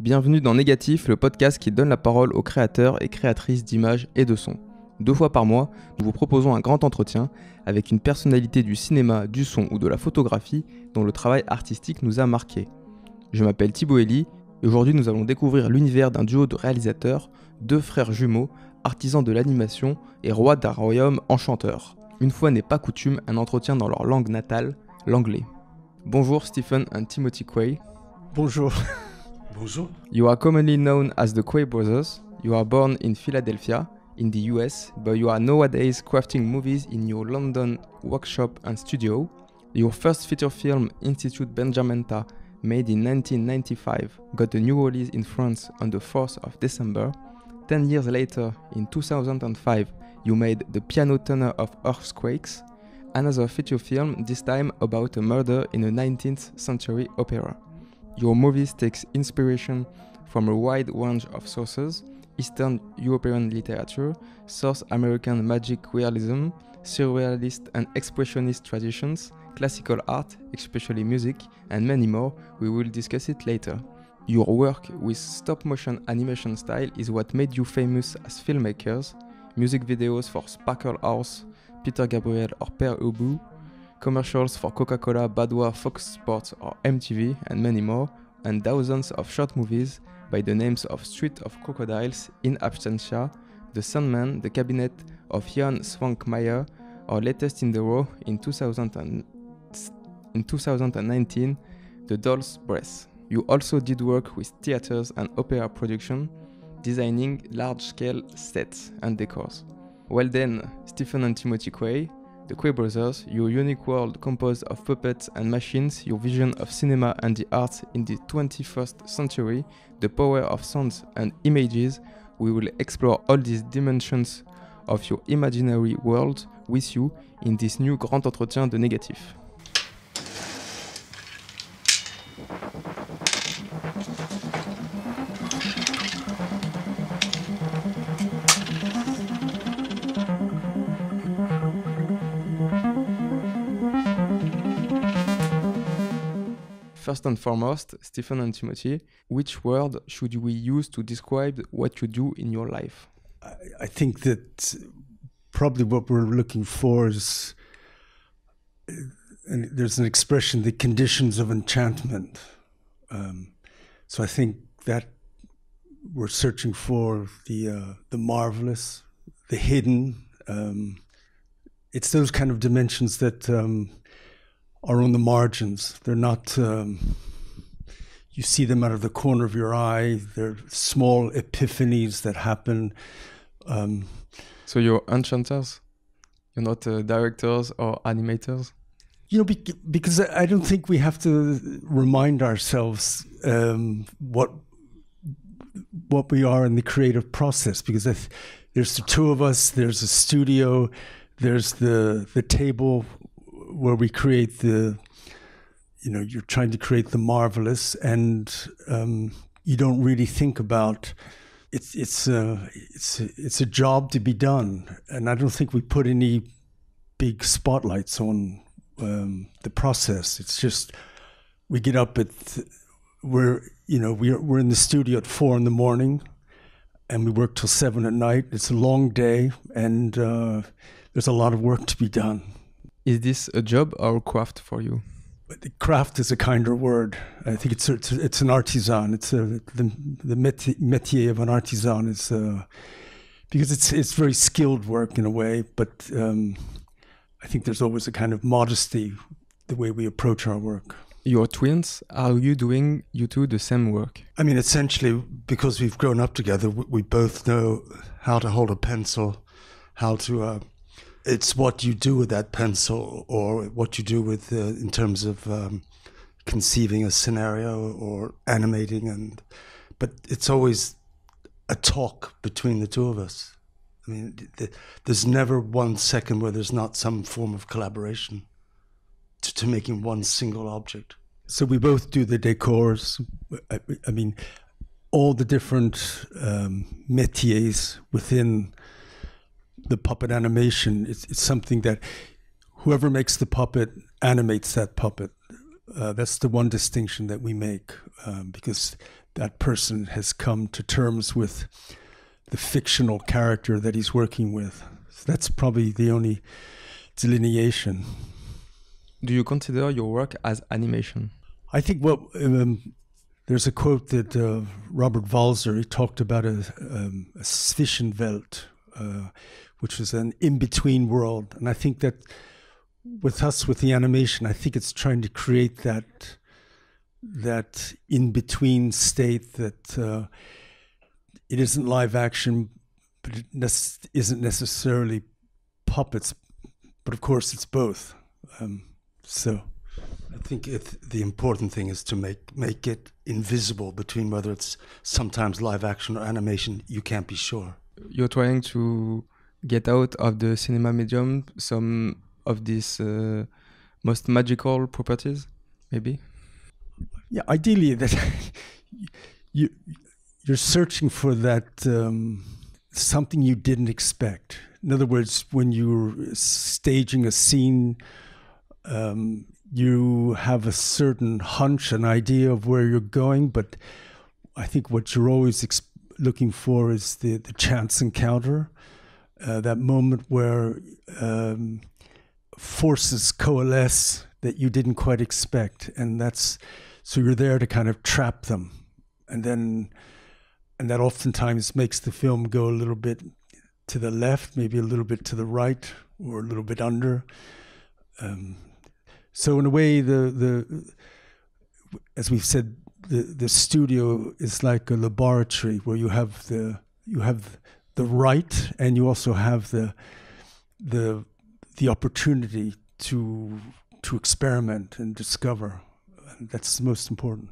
Bienvenue dans Négatif, le podcast qui donne la parole aux créateurs et créatrices d'images et de sons. 2 fois par mois, nous vous proposons un grand entretien avec une personnalité du cinéma, du son ou de la photographie dont le travail artistique nous a marqués. Je m'appelle Thibaut Elie et aujourd'hui nous allons découvrir l'univers d'un duo de réalisateurs, 2 frères jumeaux, artisans de l'animation et rois d'un royaume enchanteur. Une fois n'est pas coutume, un entretien dans leur langue natale, l'anglais. Bonjour Stephen and Timothy Quay. Bonjour. Bonjour. You are commonly known as the Quay Brothers. You are born in Philadelphia, in the US, but you are nowadays crafting movies in your London workshop and studio. Your first feature film, Institute Benjamenta, made in 1995, got a new release in France on the 4th of December. 10 years later, in 2005, you made The Piano Tuner of Earthquakes, another feature film, this time about a murder in a 19th century opera. Your movies take inspiration from a wide range of sources: Eastern European literature, South American magic realism, surrealist and expressionist traditions, classical art, especially music, and many more. We will discuss it later. Your work with stop-motion animation style is what made you famous as filmmakers. Music videos for Sparkle House, Peter Gabriel or Père Ubu, commercials for Coca-Cola, Badwa, Fox Sports or MTV, and many more, and thousands of short movies by the names of Street of Crocodiles, In Absentia, The Sandman, The Cabinet of Jan Svankmajer, or latest in the row in 2019, The Doll's Breath. You also did work with theaters and opera production, designing large-scale sets and decors. Well then, Stephen and Timothy Quay, the Quay Brothers, your unique world composed of puppets and machines, your vision of cinema and the arts in the 21st century, the power of sounds and images. We will explore all these dimensions of your imaginary world with you in this new Grand Entretien de Négatif. First and foremost, Stephen and Timothy, which word should we use to describe what you do in your life? I think that probably what we're looking for is, and there's an expression, the conditions of enchantment. So I think that we're searching for the marvelous, the hidden. It's those kind of dimensions that are on the margins. They're not, you see them out of the corner of your eye. They're small epiphanies that happen. So you're enchanters? You're not directors or animators? You know, because I don't think we have to remind ourselves what we are in the creative process, because there's the two of us, there's a studio, there's the table where we create you're trying to create the marvelous, and you don't really think about it's a job to be done, and I don't think we put any big spotlights on the process. It's just we get up we're in the studio at 4 a.m. and we work till 7 p.m. It's a long day, and there's a lot of work to be done. Is this a job or a craft for you? The craft is a kinder word. I think it's an artisan. It's the métier of an artisan is because it's very skilled work in a way, but I think there's always a kind of modesty the way we approach our work. You're twins. Are you doing, you two, the same work? I mean, essentially, because we've grown up together, we both know how to hold a pencil, how to... it's what you do with that pencil, or what you do with in terms of conceiving a scenario or animating, but it's always a talk between the two of us. I mean, there's never 1 second where there's not some form of collaboration to making one single object. So we both do the decors. I mean, all the different métiers within the puppet animation. It's something that whoever makes the puppet animates that puppet. That's the one distinction that we make, because that person has come to terms with the fictional character that he's working with. So that's probably the only delineation. Do you consider your work as animation? I think there's a quote that Robert Walser, he talked about a Zwischenwelt, which was an in-between world. And I think that with us, with the animation, I think it's trying to create that in-between state that it isn't live action, but it isn't necessarily puppets. But of course, it's both. So I think the important thing is to make it invisible between whether it's sometimes live action or animation. You can't be sure. You're trying to get out of the cinema medium some of these most magical properties, maybe? Yeah, ideally that you're searching for that something you didn't expect. In other words, when you're staging a scene, you have a certain hunch, an idea of where you're going, but I think what you're always looking for is the chance encounter, that moment where forces coalesce that you didn't quite expect, and so you're there to kind of trap them, and that oftentimes makes the film go a little bit to the left, maybe a little bit to the right, or a little bit under. So in a way, as we've said, the studio is like a laboratory where you have the right, and you also have the opportunity to experiment and discover. And that's the most important.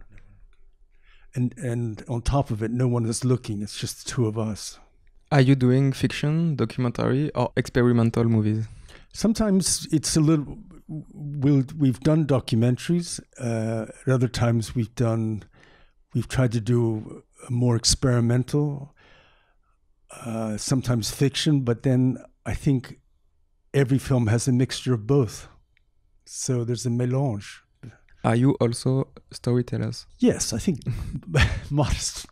And on top of it, no one is looking. It's just the two of us. Are you doing fiction, documentary, or experimental movies? Sometimes it's a little. We've done documentaries. At other times we've tried to do a more experimental, sometimes fiction. But then I think every film has a mixture of both. So there's a mélange. Are you also storytellers? Yes, I think modest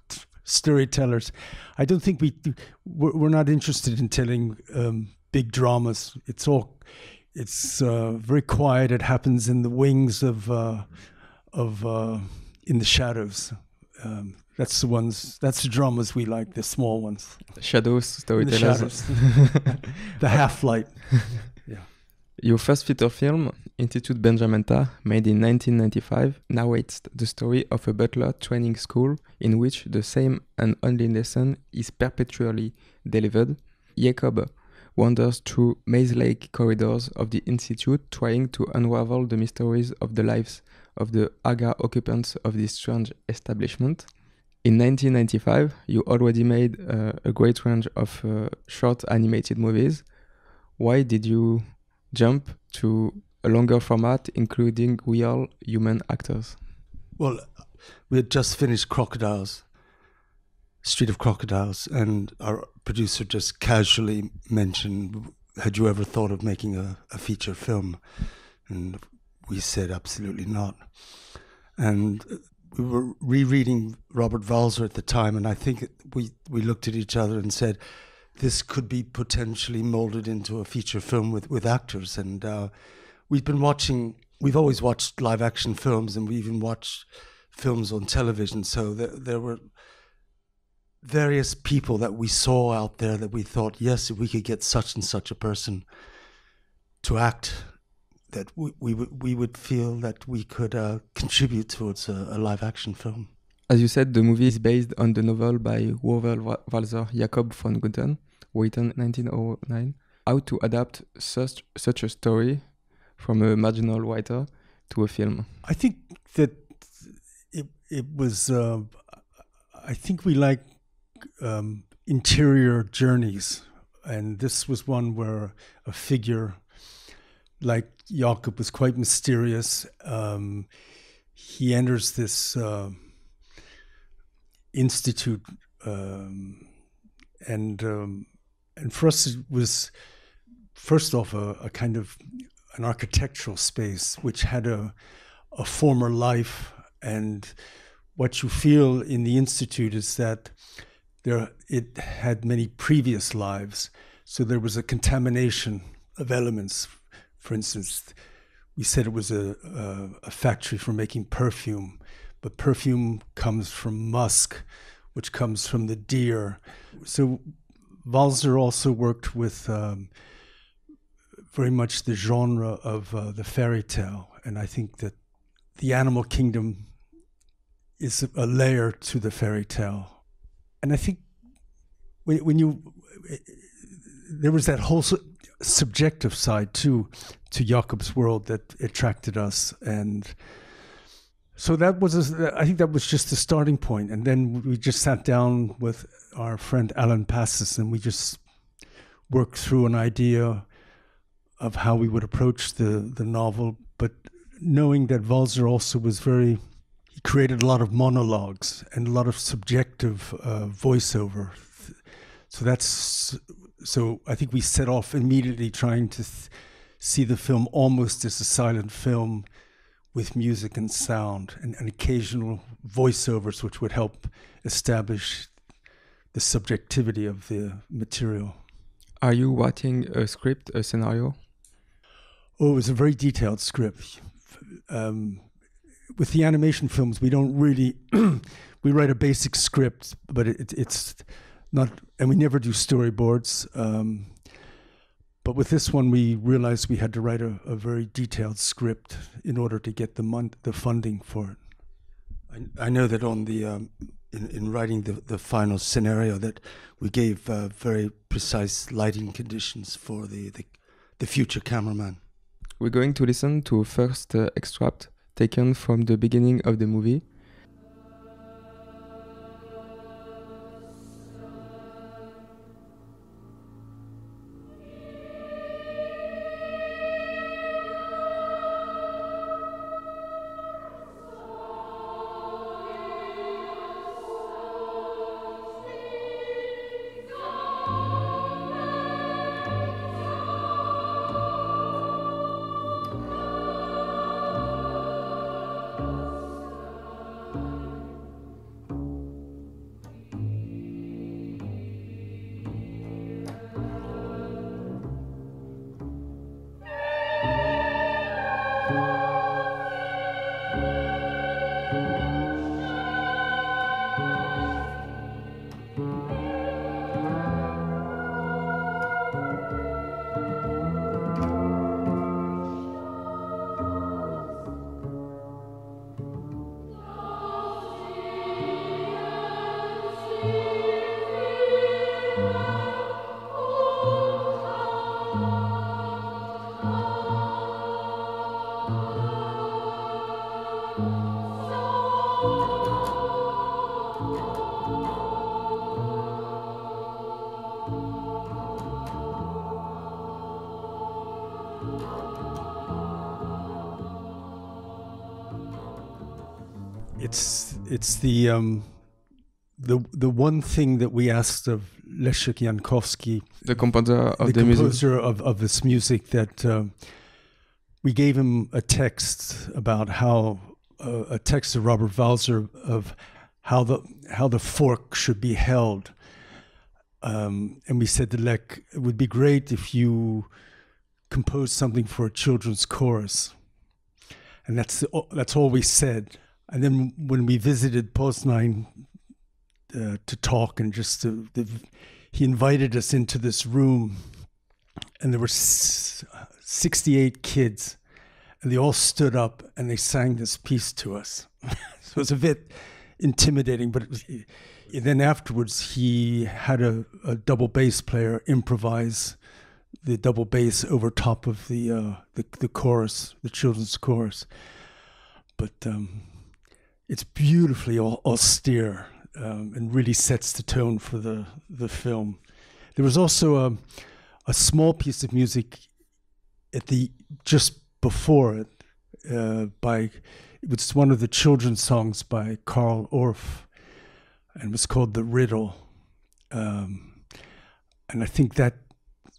storytellers. I don't think we're not interested in telling big dramas. It's very quiet. It happens in the wings of in the shadows. That's the dramas we like, the small ones. Shadows, storytellers. The half-light. Yeah. Your first feature film, entitled Benjamenta, made in 1995, narrates the story of a butler training school in which the same and only lesson is perpetually delivered. Jacob wanders through maze-like corridors of the institute, trying to unravel the mysteries of the lives of the Aga occupants of this strange establishment. In 1995, you already made a great range of short animated movies. Why did you jump to a longer format, including real human actors? Well, we had just finished Crocodiles, Street of Crocodiles, and our producer just casually mentioned, had you ever thought of making a feature film? And we said, absolutely not. And we were rereading Robert Walser at the time, and I think we looked at each other and said, this could be potentially molded into a feature film with actors. And we've always watched live action films, and we even watched films on television. So there were various people that we saw out there that we thought, yes, if we could get such and such a person to act, that we would feel that we could contribute towards a live action film. As you said, the movie is based on the novel by Robert Walser, Jacob von Gutten, written 1909. How to adapt such a story from a marginal writer to a film? I think that it was. I think we like interior journeys, and this was one where a figure like Jakob was quite mysterious. He enters this institute, and for us it was first off a kind of an architectural space which had a a former life, and what you feel in the Institute is that it had many previous lives, so there was a contamination of elements. For instance, we said it was a factory for making perfume, but perfume comes from musk, which comes from the deer. So Walser also worked with very much the genre of the fairy tale, and I think that the animal kingdom is a layer to the fairy tale. And I think there was that whole subjective side too, to Jakob's world that attracted us. And so I think that was just the starting point. And then we just sat down with our friend Alan Passes, and we just worked through an idea of how we would approach the novel, but knowing that Walser also was he created a lot of monologues and a lot of subjective voiceover. So I think we set off immediately trying to see the film almost as a silent film with music and sound and occasional voiceovers, which would help establish the subjectivity of the material. Are you writing a script, a scenario? Oh, it was a very detailed script. With the animation films, we don't really, we write a basic script, but it's not, and we never do storyboards. But with this one, we realized we had to write a very detailed script in order to get the funding for it. I know that on the in writing the final scenario that we gave very precise lighting conditions for the future cameraman. We're going to listen to a first extract taken from the beginning of the movie. It's the one thing that we asked of Leszek Jankowski, the composer of the music, of this music, that we gave him a text about how a text of Robert Walser of how the fork should be held, and we said to Lek, it would be great if you compose something for a children's chorus, and that's all we said. And then when we visited Poznań to talk and he invited us into this room, and there were 68 kids, and they all stood up and they sang this piece to us. So it was a bit intimidating, but then afterwards he had a double bass player improvise the double bass over top of the chorus, the children's chorus. But it's beautifully austere and really sets the tone for the film. There was also a small piece of music just before it it was one of the children's songs by Karl Orff, and it was called The Riddle. And I think that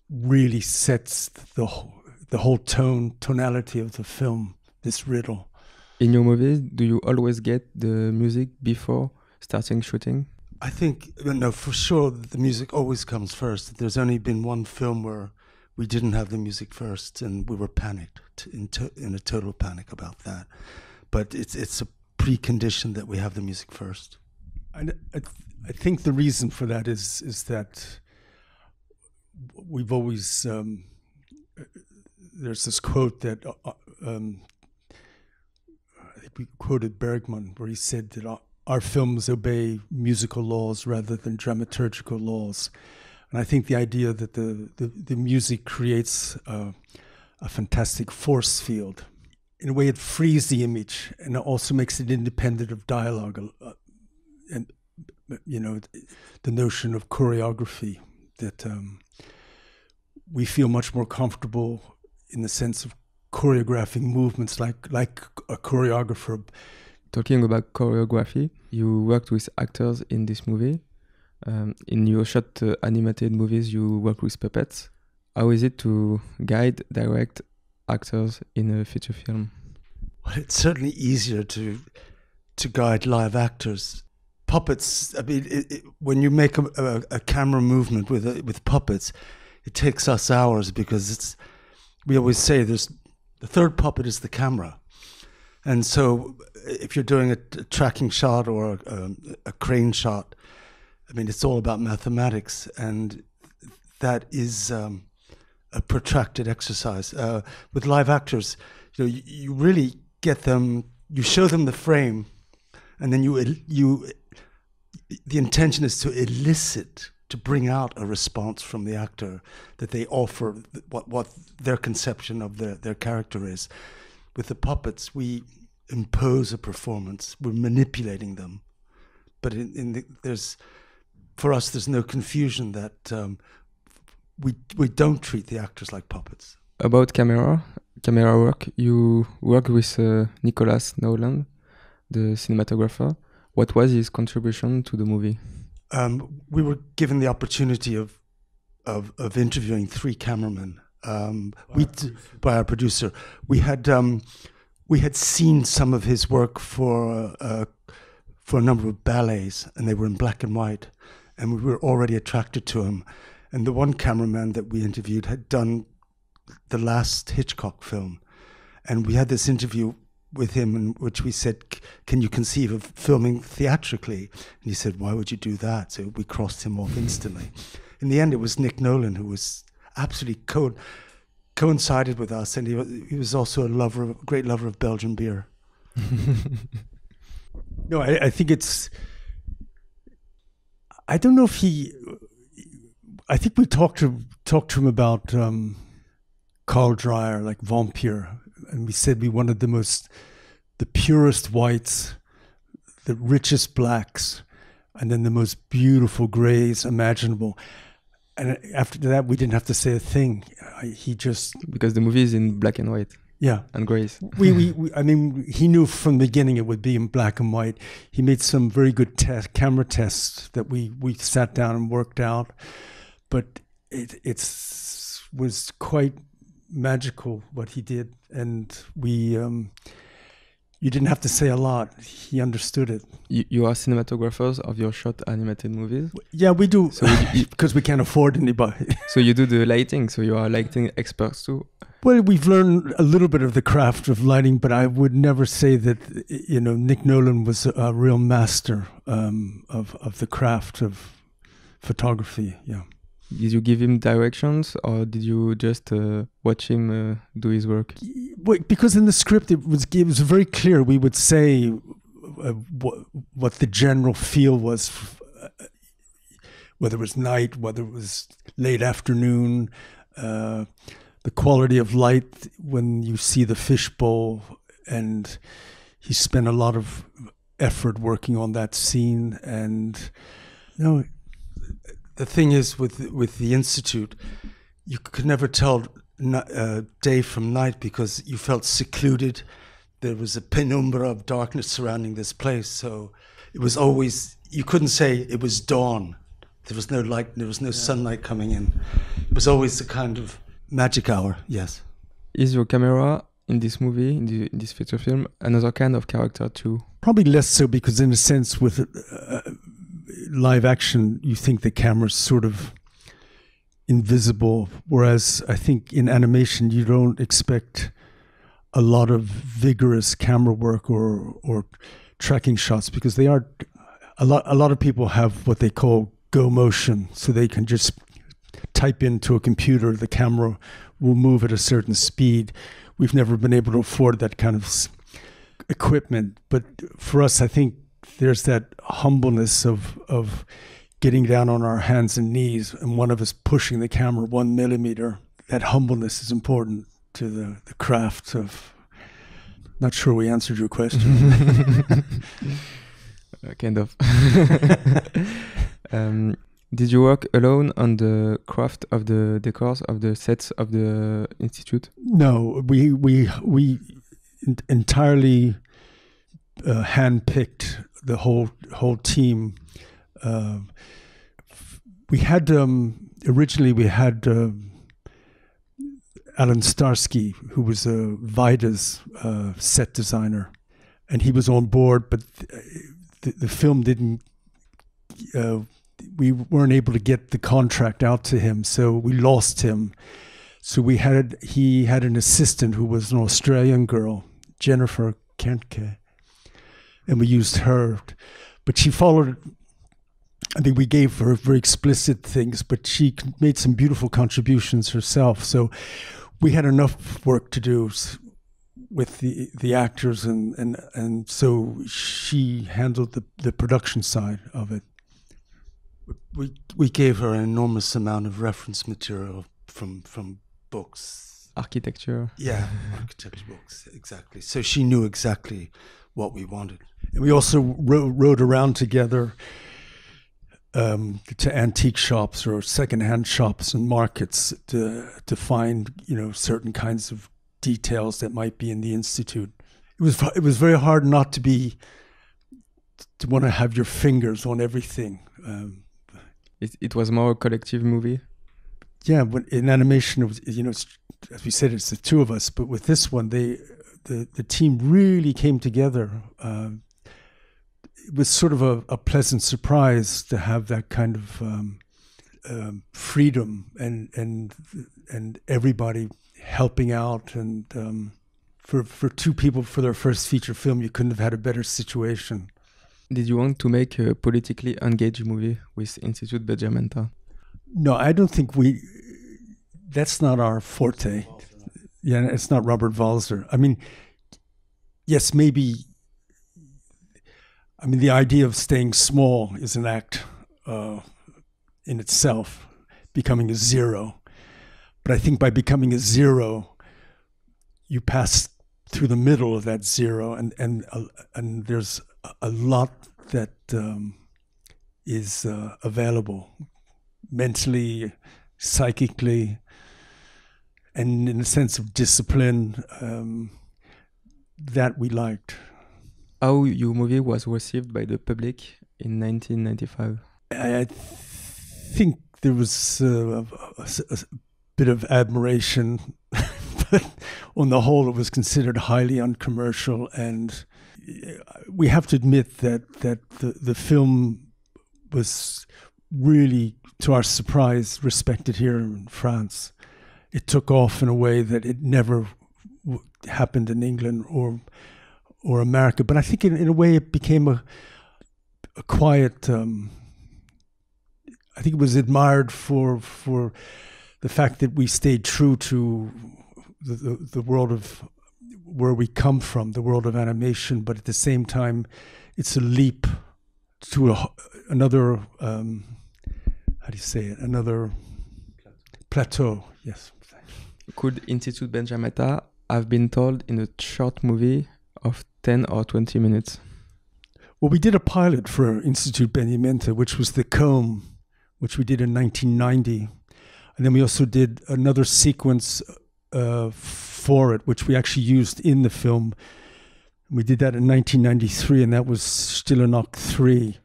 really sets the whole tonality of the film, this riddle. In your movies, do you always get the music before starting shooting? I think, no, for sure, the music always comes first. There's only been one film where we didn't have the music first, and we were panicked, in a total panic about that. But it's a precondition that we have the music first. I think the reason for that is that we've always there's this quote that I think we quoted Bergman, where he said that our films obey musical laws rather than dramaturgical laws. And I think the idea that the music creates a fantastic force field. In a way, it frees the image, and it also makes it independent of dialogue. And, you know, the notion of choreography, that we feel much more comfortable in the sense of choreographing movements like a choreographer. Talking about choreography, you worked with actors in this movie. In your short animated movies, you work with puppets. How is it to guide, direct actors in a feature film? Well, it's certainly easier to guide live actors. Puppets, I mean, when you make a camera movement with puppets, it takes us hours, because we always say the third puppet is the camera. And so if you're doing a tracking shot or a crane shot, I mean, it's all about mathematics, and that is a protracted exercise. With live actors, you know, you really get them, you show them the frame, and then the intention is to elicit, to bring out a response from the actor, that they offer what their conception of their character is. With the puppets, we impose a performance, we're manipulating them. But for us, there's no confusion that we don't treat the actors like puppets. About camera work, you work with Nicholas Nolan, the cinematographer. What was his contribution to the movie? We were given the opportunity of interviewing 3 cameramen by our producer. We had seen some of his work for a number of ballets, and they were in black and white, and we were already attracted to him. And the one cameraman that we interviewed had done the last Hitchcock film, and we had this interview with him in which we said, can you conceive of filming theatrically? And he said, why would you do that? So we crossed him off instantly. In the end, it was Nick Nolan who was absolutely coincided with us, and he was also a great lover of Belgian beer. No, I think I don't know if I think we talked to him about Carl Dreyer, like Vampire, and we said we wanted the purest whites, the richest blacks, and then the most beautiful grays imaginable. And after that, we didn't have to say a thing. He just... Because the movie is in black and white. Yeah. And grays. I mean, he knew from the beginning it would be in black and white. He made some very good camera tests that we sat down and worked out. But it was quite magical what he did. And you didn't have to say a lot. He understood it. You are cinematographers of your short animated movies? Yeah, we do. So because we can't afford anybody. So you do the lighting. So you are lighting experts too? Well, we've learned a little bit of the craft of lighting, but I would never say that, you know, Nick Nolan was a real master of the craft of photography. Yeah. Did you give him directions, or did you just watch him do his work? Because in the script it was very clear. We would say what the general feel was, whether it was night, whether it was late afternoon, the quality of light when you see the fishbowl, and he spent a lot of effort working on that scene. And the thing is, with the Institute, you could never tell day from night, because you felt secluded. There was a penumbra of darkness surrounding this place, so it was always, you couldn't say it was dawn. There was no light, there was no sunlight coming in. It was always a kind of magic hour, yes. Is your camera in this movie, in this feature film, another kind of character too? Probably less so, because in a sense with live action, you think the camera's sort of invisible, whereas I think in animation you don't expect a lot of vigorous camera work or tracking shots, because they are a lot of people have what they call go motion, so they can just type into a computer, the camera will move at a certain speed. We've never been able to afford that kind of equipment, but for us, I think there's that humbleness of getting down on our hands and knees, and one of us pushing the camera 1 millimeter. That humbleness is important to the craft of. Not sure we answered your question. Kind of. Did you work alone on the craft of the decors of the sets of the institute? No, we entirely handpicked the whole team. We had originally Alan Starsky, who was Vida's set designer, and he was on board, but the film didn't. We weren't able to get the contract out to him, so we lost him. So he had an assistant who was an Australian girl, Jennifer Kentke, and we used her. But she followed. I think we gave her very explicit things, but she made some beautiful contributions herself. So we had enough work to do with the actors, and so she handled the production side of it. We gave her an enormous amount of reference material from books. Architecture. Yeah, architecture books, exactly. So she knew exactly what we wanted. And we also rode around together to antique shops or secondhand shops and markets to find certain kinds of details that might be in the institute. It was very hard not to want to have your fingers on everything. It was more a collective movie. Yeah, but in animation, it was, as we said, it's the two of us. But with this one, the team really came together. It was sort of a pleasant surprise to have that kind of freedom and everybody helping out. And for two people for their first feature film, you couldn't have had a better situation. Did you want to make a politically engaged movie with Institute Benjamenta? No, I don't think that's not our forte. Yeah, it's not Robert Walser. I mean, yes, maybe. I mean, the idea of staying small is an act in itself, becoming a zero. But I think by becoming a zero, you pass through the middle of that zero, and there's a lot that is available mentally, psychically, and in a sense of discipline that we liked. How your movie was received by the public in 1995? I think there was a bit of admiration, but on the whole, it was considered highly uncommercial. And we have to admit that the film was really, to our surprise, respected here in France. It took off in a way that it never happened in England or America, but I think in a way it became a quiet. I think it was admired for the fact that we stayed true to the world of where we come from, the world of animation, but at the same time, it's a leap to another. How do you say it? Another plateau. Yes. Could Institute Benjamenta have been told in a short movie of 10 or 20 minutes? Well, we did a pilot for Institute Benjamenta, which was the Comb, which we did in 1990. And then we also did another sequence for it, which we actually used in the film. We did that in 1993, and that was Stille Nacht 3,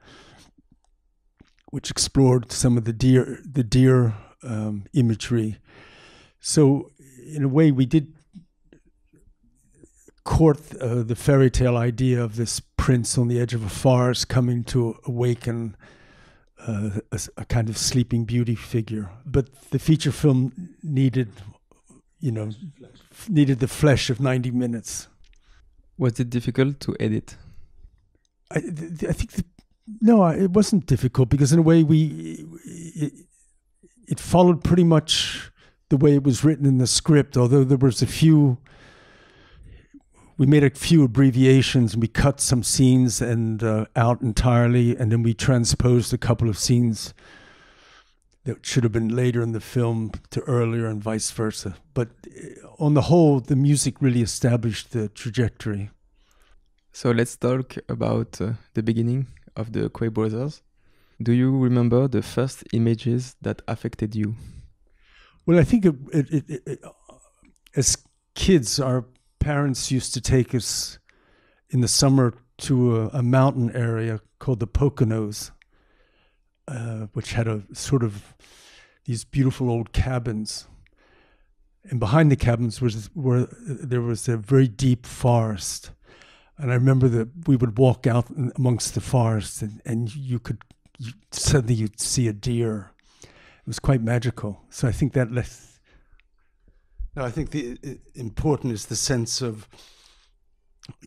which explored some of the deer imagery. So in a way, we did court the fairy tale idea of this prince on the edge of a forest coming to awaken a kind of sleeping beauty figure. But the feature film needed the flesh of 90 minutes. Was it difficult to edit? I think no, it wasn't difficult, because in a way it followed pretty much the way it was written in the script, although there was we made a few abbreviations, and we cut some scenes and out entirely, and then we transposed a couple of scenes that should have been later in the film to earlier, and vice versa. But on the whole, the music really established the trajectory. So let's talk about the beginning of the Quay Brothers. Do you remember the first images that affected you? Well, I think as kids, our parents used to take us in the summer to a mountain area called the Poconos, which had a sort of these beautiful old cabins. And behind the cabins there was a very deep forest. And I remember that we would walk out amongst the forest, and suddenly you'd see a deer. It was quite magical. So I think that No, I think the important is the sense of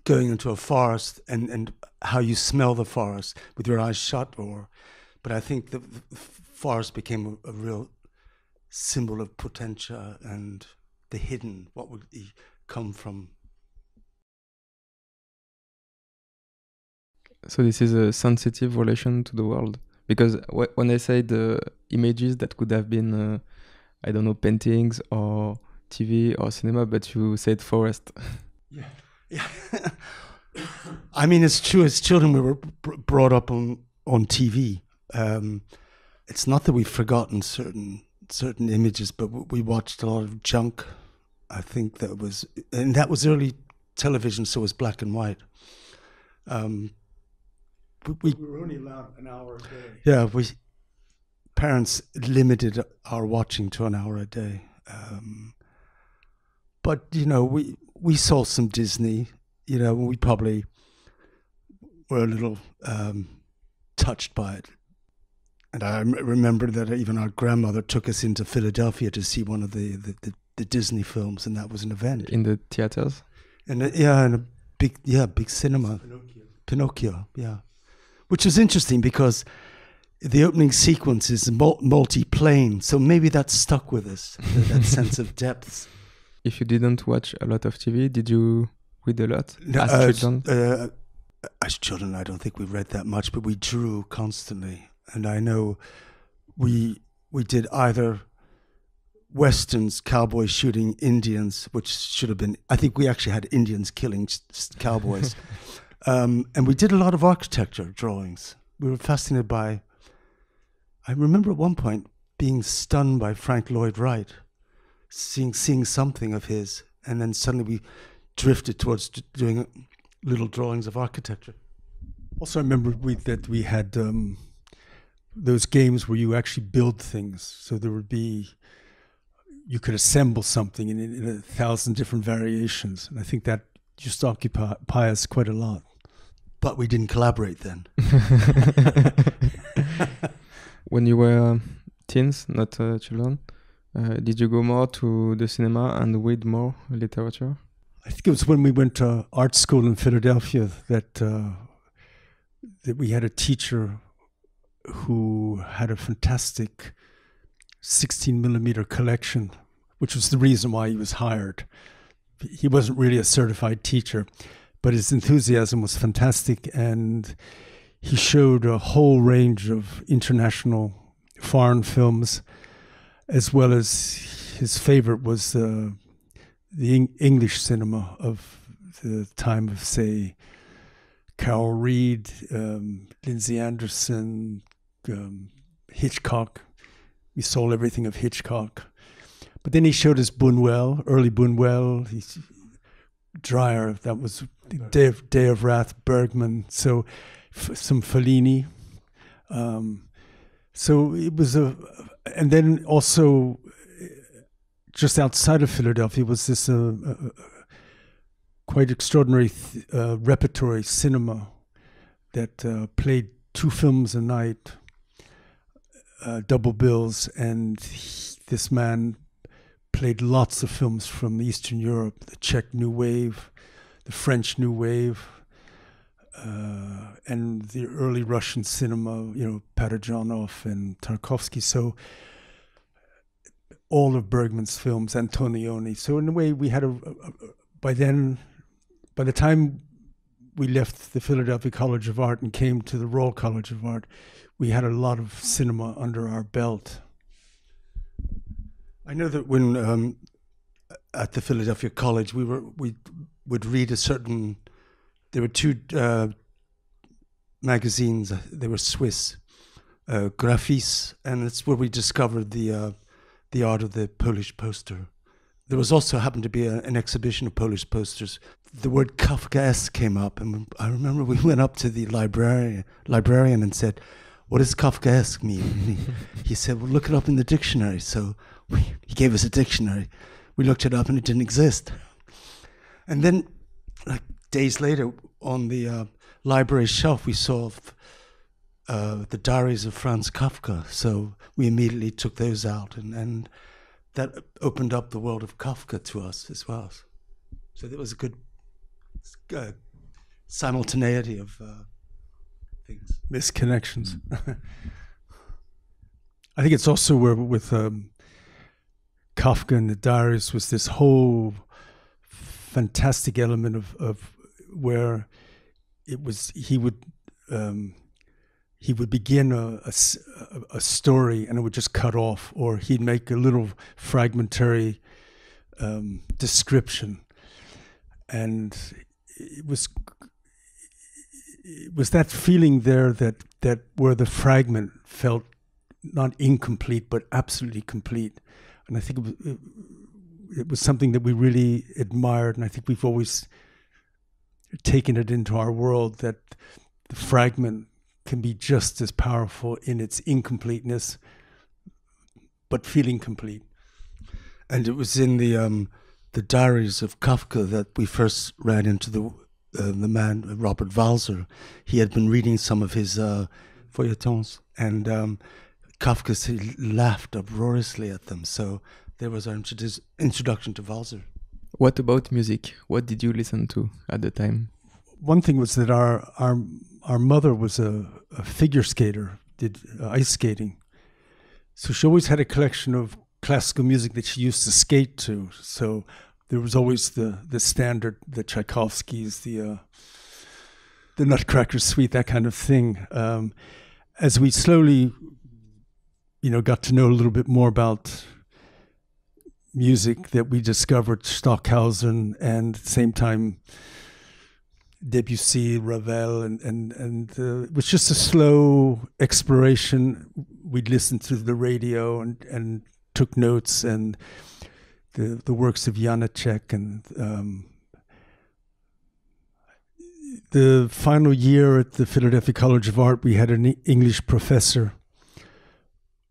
going into a forest and how you smell the forest with your eyes shut, but I think the forest became a real symbol of potentia and the hidden, what would come from. So this is a sensitive relation to the world, because when I say the images that could have been, I don't know, paintings or TV or cinema, but you said forest. Yeah. I mean, it's true. As children, we were brought up on TV. It's not that we've forgotten certain images, but we watched a lot of junk. I think that was early television, so it was black and white. We were only allowed an hour a day. Yeah, parents limited our watching to an hour a day. But, we saw some Disney, we probably were a little touched by it. And I remember that even our grandmother took us into Philadelphia to see one of the Disney films, and that was an event. In the theaters? In a big cinema. Pinocchio, yeah. Which was interesting because the opening sequence is multi-plane, so maybe that stuck with us, that sense of depth. If you didn't watch a lot of TV, did you read a lot as children? As children, I don't think we read that much, but we drew constantly. And I know we did either Westerns, cowboys shooting Indians, which should have been, I think we actually had Indians killing cowboys. And we did a lot of architecture drawings. We were fascinated by, I remember at one point being stunned by Frank Lloyd Wright, seeing something of his, and then suddenly we drifted towards doing little drawings of architecture. Also, I remember that we had those games where you actually build things. So you could assemble something in 1,000 different variations. And I think that used to occupy us quite a lot. But we didn't collaborate then. When you were teens, not children, did you go more to the cinema and read more literature? I think it was when we went to art school in Philadelphia that we had a teacher who had a fantastic 16 millimeter collection, which was the reason why he was hired. He wasn't really a certified teacher, but his enthusiasm was fantastic, and he showed a whole range of international foreign films, as well as his favorite was the English cinema of the time of, say, Carol Reed, Lindsay Anderson, Hitchcock. We saw everything of Hitchcock. But then he showed us Buñuel, early Buñuel, Dreyer, that was Day of Wrath, Bergman, so some Fellini. So it was and then also just outside of Philadelphia was this quite extraordinary repertory cinema that played 2 films a night, double bills, and this man played lots of films from Eastern Europe, the Czech New Wave, the French New Wave, and the early Russian cinema, Parajanov and Tarkovsky. So all of Bergman's films, Antonioni. So in a way, we had by the time we left the Philadelphia College of Art and came to the Royal College of Art, we had a lot of cinema under our belt. I know that when at the Philadelphia College, we would read there were 2 magazines. They were Swiss, Graphis, and it's where we discovered the art of the Polish poster. There was also happened to be an exhibition of Polish posters. The word Kafkaesque came up, and I remember we went up to the librarian and said, "What does Kafkaesque mean?" And he said, "Well, look it up in the dictionary." So he gave us a dictionary. We looked it up, and it didn't exist. And then, like days later, on the library shelf, we saw the diaries of Franz Kafka. So we immediately took those out, and that opened up the world of Kafka to us as well. So there was a good simultaneity of things. Misconnections. I think it's also where with Kafka and the diaries was this whole fantastic element of where it was he would begin a story and it would just cut off, or he'd make a little fragmentary description, and it was that feeling there that where the fragment felt not incomplete but absolutely complete, and I think it was something that we really admired, and I think we've always taken it into our world that the fragment can be just as powerful in its incompleteness, but feeling complete. And it was in the diaries of Kafka that we first ran into the man Robert Walser. He had been reading some of his feuilletons, and Kafka laughed uproariously at them. So there was our introduction to Walser. What about music? What did you listen to at the time? One thing was that our mother was a figure skater, did ice skating. So she always had a collection of classical music that she used to skate to. So there was always the standard, the Tchaikovskys, the Nutcracker Suite, that kind of thing. As we slowly, got to know a little bit more about music, that we discovered Stockhausen and at the same time Debussy, Ravel, and it was just a slow exploration. We'd listen to the radio and took notes, and the works of Janacek, and the final year at the Philadelphia College of Art, we had an English professor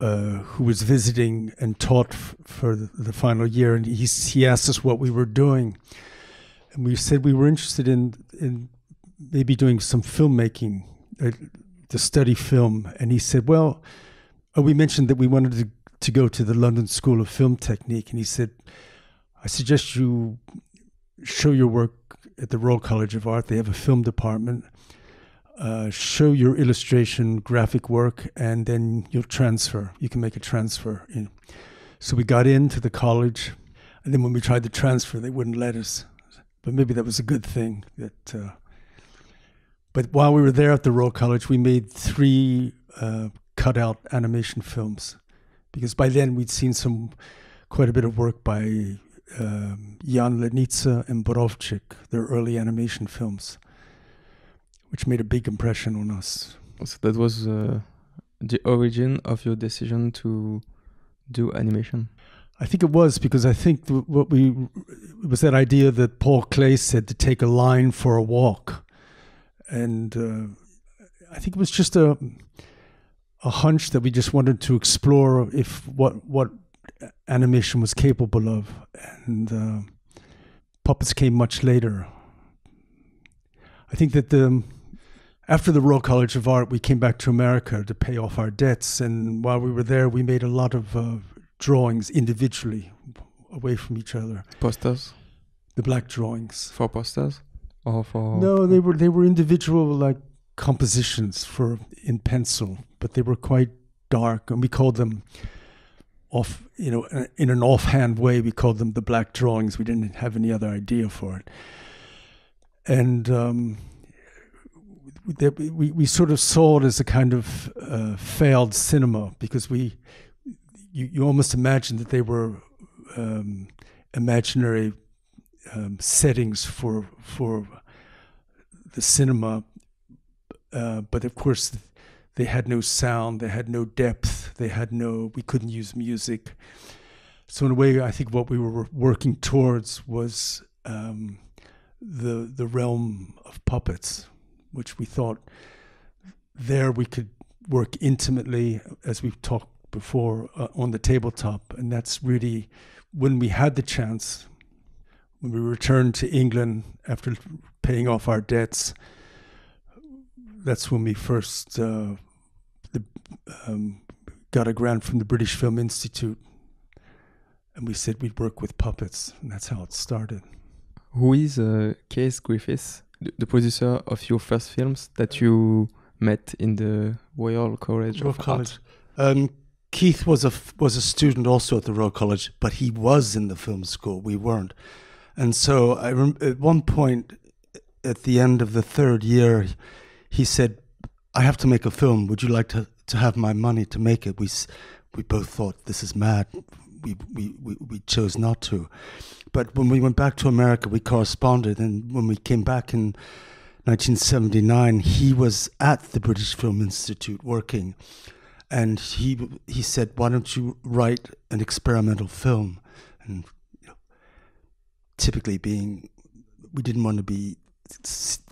who was visiting and taught for the final year, and he asked us what we were doing. And we said we were interested in maybe doing some filmmaking, to study film. And he said, well, we mentioned that we wanted to go to the London School of Film Technique. And he said, I suggest you show your work at the Royal College of Art. They have a film department. Show your illustration, graphic work, and then you'll transfer. You can make a transfer. So we got into the college. And then when we tried to transfer, they wouldn't let us. But maybe that was a good thing. But while we were there at the Royal College, we made 3 cutout animation films, because by then we'd seen quite a bit of work by Jan Lenitsa and Borovchik, their early animation films, which made a big impression on us. So that was the origin of your decision to do animation? I think it was, because I think it was that idea that Paul Klee said, to take a line for a walk. And I think it was just a hunch that we just wanted to explore what animation was capable of. And puppets came much later. I think that after the Royal College of Art, we came back to America to pay off our debts. And while we were there, we made a lot of drawings individually, away from each other. Posters? The black drawings. For posters? Or for... No, they were individual, like, compositions in pencil, but they were quite dark, and we called them in an offhand way, we called them the black drawings. We didn't have any other idea for it. And we sort of saw it as a kind of failed cinema, because you almost imagine that they were imaginary settings for the cinema, but of course they had no sound, they had no depth, we couldn't use music. So in a way, I think what we were working towards was the realm of puppets, which we thought there we could work intimately, as we've talked before, on the tabletop. And that's really when we had the chance, when we returned to England after paying off our debts. That's when we first got a grant from the British Film Institute, and we said we'd work with puppets, and that's how it started. Who is Keith Griffiths, the producer of your first films that you met in the Royal College of Art? Keith was a student also at the Royal College, but he was in the film school. We weren't. And so at one point, at the end of the third year, he said, "I have to make a film. Would you like to have my money to make it?" We both thought, this is mad. We chose not to. But when we went back to America, we corresponded. And when we came back in 1979, he was at the British Film Institute working. And he said, "Why don't you write an experimental film?" And typically we didn't want to be...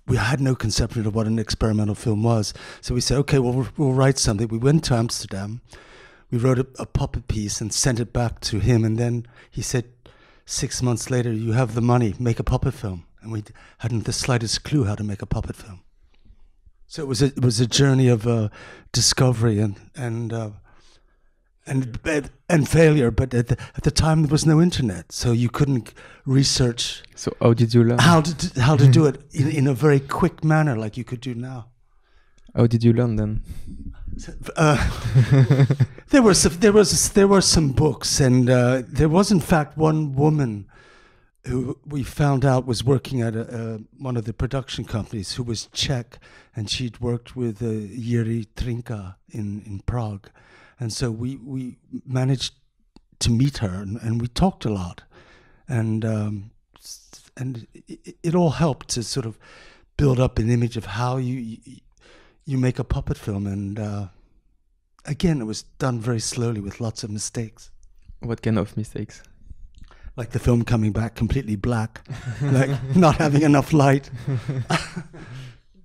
We had no conception of what an experimental film was. So we said, okay, well, we'll write something. We went to Amsterdam. We wrote a puppet piece and sent it back to him. And then he said, 6 months later, "You have the money, make a puppet film." And we hadn't the slightest clue how to make a puppet film. So it was a journey of discovery and failure. But at the time, there was no internet, so you couldn't research. So how did you learn? How to do it in a very quick manner, like you could do now. How did you learn then? There were some books, and there was in fact one woman who we found out was working at one of the production companies, who was Czech, and she'd worked with Jiří Trinka in Prague. And so we managed to meet her, and we talked a lot, and it all helped to sort of build up an image of how you make a puppet film. And again, it was done very slowly with lots of mistakes. What kind of mistakes? Like the film coming back completely black, like not having enough light.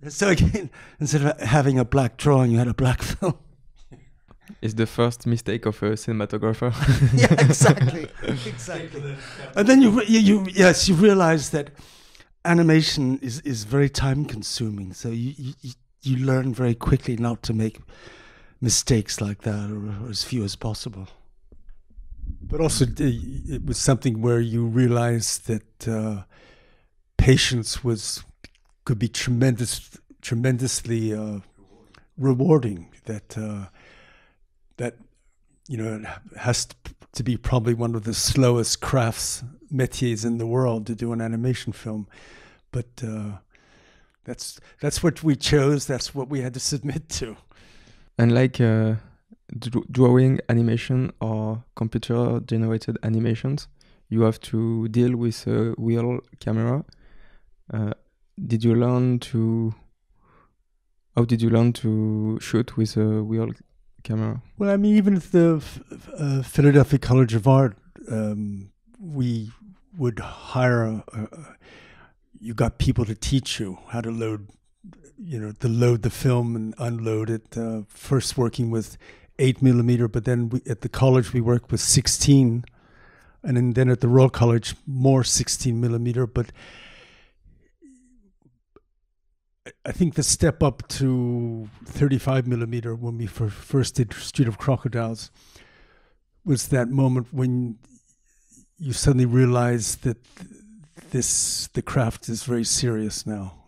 So again, instead of having a black drawing, you had a black film. Is the first mistake of a cinematographer. Yeah, exactly. And then you realize that animation is very time consuming. So you learn very quickly not to make mistakes like that, or as few as possible. But also, it was something where you realized that patience could be tremendously rewarding. That it has to be probably one of the slowest crafts métiers in the world to do an animation film, but that's what we chose. That's what we had to submit to. And like drawing animation or computer-generated animations, you have to deal with a real camera. How did you learn to shoot with a real camera? Well, I mean, even at the Philadelphia College of Art, we would hire you got people to teach you how to load the film and unload it. First working with 8mm, but then at the college we worked with 16, and then at the Royal College more 16mm. But I think the step up to 35 millimeter when we first did Street of Crocodiles was that moment when you suddenly realize that the craft is very serious now,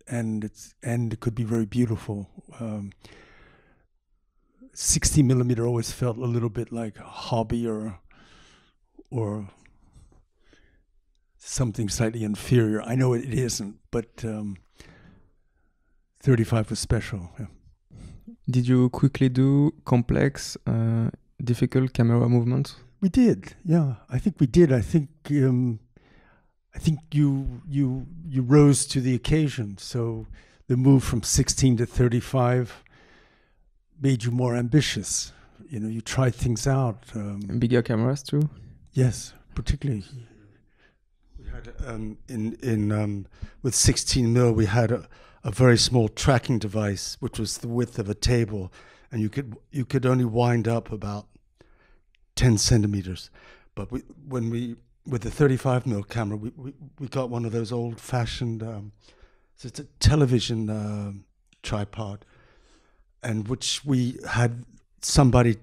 and it could be very beautiful. 60 millimeter always felt a little bit like a hobby or something slightly inferior. I know it isn't, but 35 was special. Yeah. Did you quickly do complex, difficult camera movements? We did, yeah. I think we did. I think you rose to the occasion. So the move from 16 to 35 made you more ambitious. You know, you tried things out. And bigger cameras too? Yes, particularly. We had with 16 mil, we had a very small tracking device, which was the width of a table, and you could only wind up about 10 centimeters. But with the 35 mil camera, we got one of those old fashioned, so it's a television tripod, and which we had somebody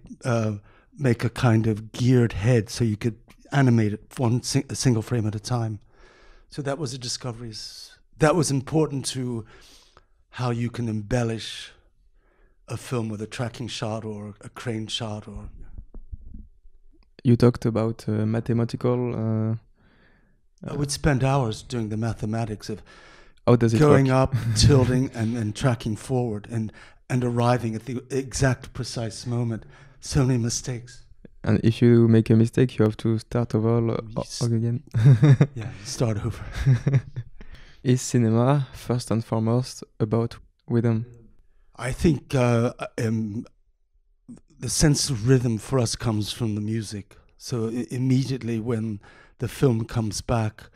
make a kind of geared head so you could animate it a single frame at a time. So that was a discovery. That was important to how you can embellish a film with a tracking shot or a crane shot. Or you talked about mathematical. I would spend hours doing the mathematics of how does it going work? up, tilting, and tracking forward, and arriving at the exact precise moment. So many mistakes. And if you make a mistake, you have to start over again. Yeah, start over. Is cinema first and foremost about rhythm? I think the sense of rhythm for us comes from the music. So immediately when the film comes back,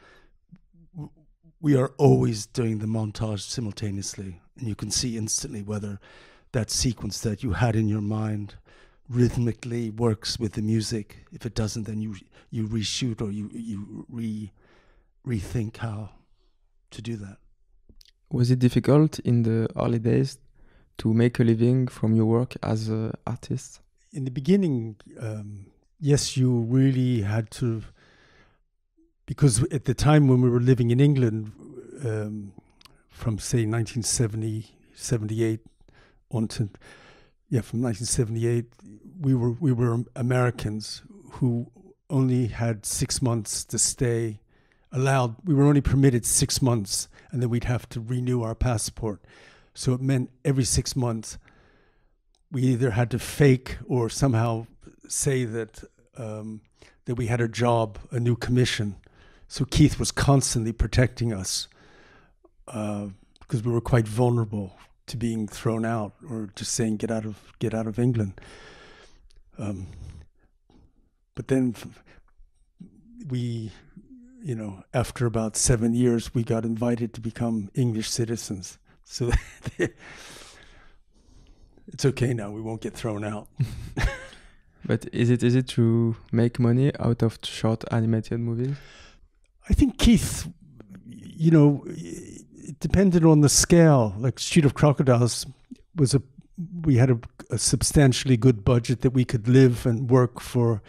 we are always doing the montage simultaneously, and you can see instantly whether that sequence that you had in your mind rhythmically works with the music. If it doesn't, then you reshoot or you rethink how to do that. Was it difficult in the early days to make a living from your work as an artist? In the beginning, yes, you really had to, because at the time when we were living in England, from say 1970, 78 on to, from 1978, we were Americans who only had 6 months to stay. We were only permitted 6 months, and then we'd have to renew our passport. So it meant every 6 months we either had to fake or somehow say that that we had a job, a new commission. So Keith was constantly protecting us because we were quite vulnerable to being thrown out or just saying get out of England. But then we, after about 7 years, we got invited to become English citizens. So it's okay now. We won't get thrown out. But is it easy to make money out of short animated movies? I think Keith, it depended on the scale. Like Street of Crocodiles we had a substantially good budget that we could live and work for,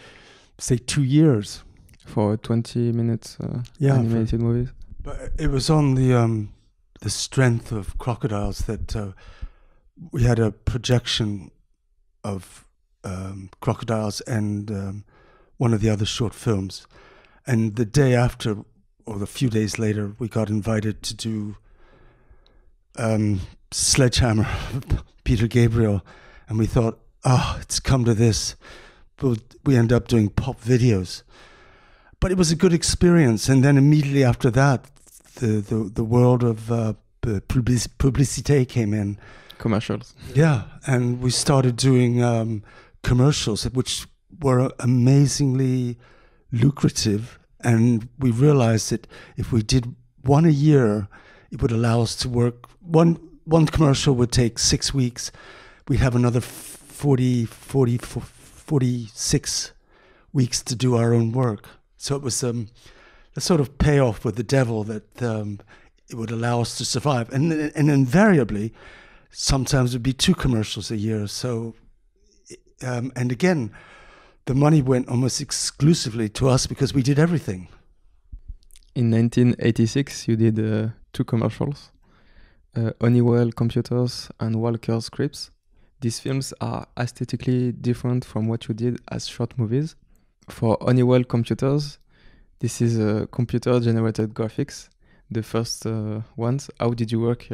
say, 2 years. For 20 minutes animated movies? But it was on the strength of Crocodiles that we had a projection of Crocodiles and one of the other short films. And the day after, or a few days later, we got invited to do Sledgehammer, Peter Gabriel, and we thought, it's come to this. But we ended up doing pop videos. But it was a good experience. And then immediately after that, the world of publicité came in. Commercials. Yeah, and we started doing commercials, which were amazingly lucrative. And we realized that if we did one a year, it would allow us to work. One commercial would take 6 weeks. We'd have another 46 weeks to do our own work. So it was a sort of payoff with the devil that it would allow us to survive. And invariably, sometimes it would be 2 commercials a year. So, and again, the money went almost exclusively to us because we did everything. In 1986, you did 2 commercials, Honeywell Computers and Walker Scripts. These films are aesthetically different from what you did as short movies. For Honeywell Computers, this is computer-generated graphics, the first ones. How did you work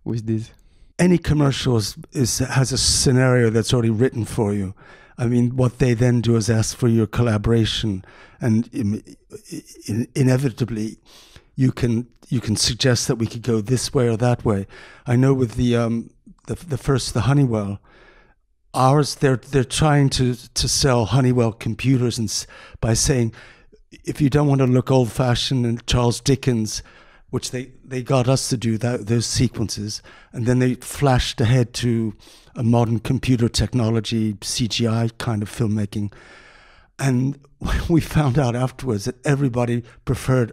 with these? Any commercial has a scenario that's already written for you. I mean, what they then do is ask for your collaboration, and inevitably, you can suggest that we could go this way or that way. I know with the Honeywell, ours they're trying to sell Honeywell computers and by saying, if you don't want to look old-fashioned and Charles Dickens, which they got us to do those sequences, and then they flashed ahead to a modern computer technology, CGI kind of filmmaking. And we found out afterwards that everybody preferred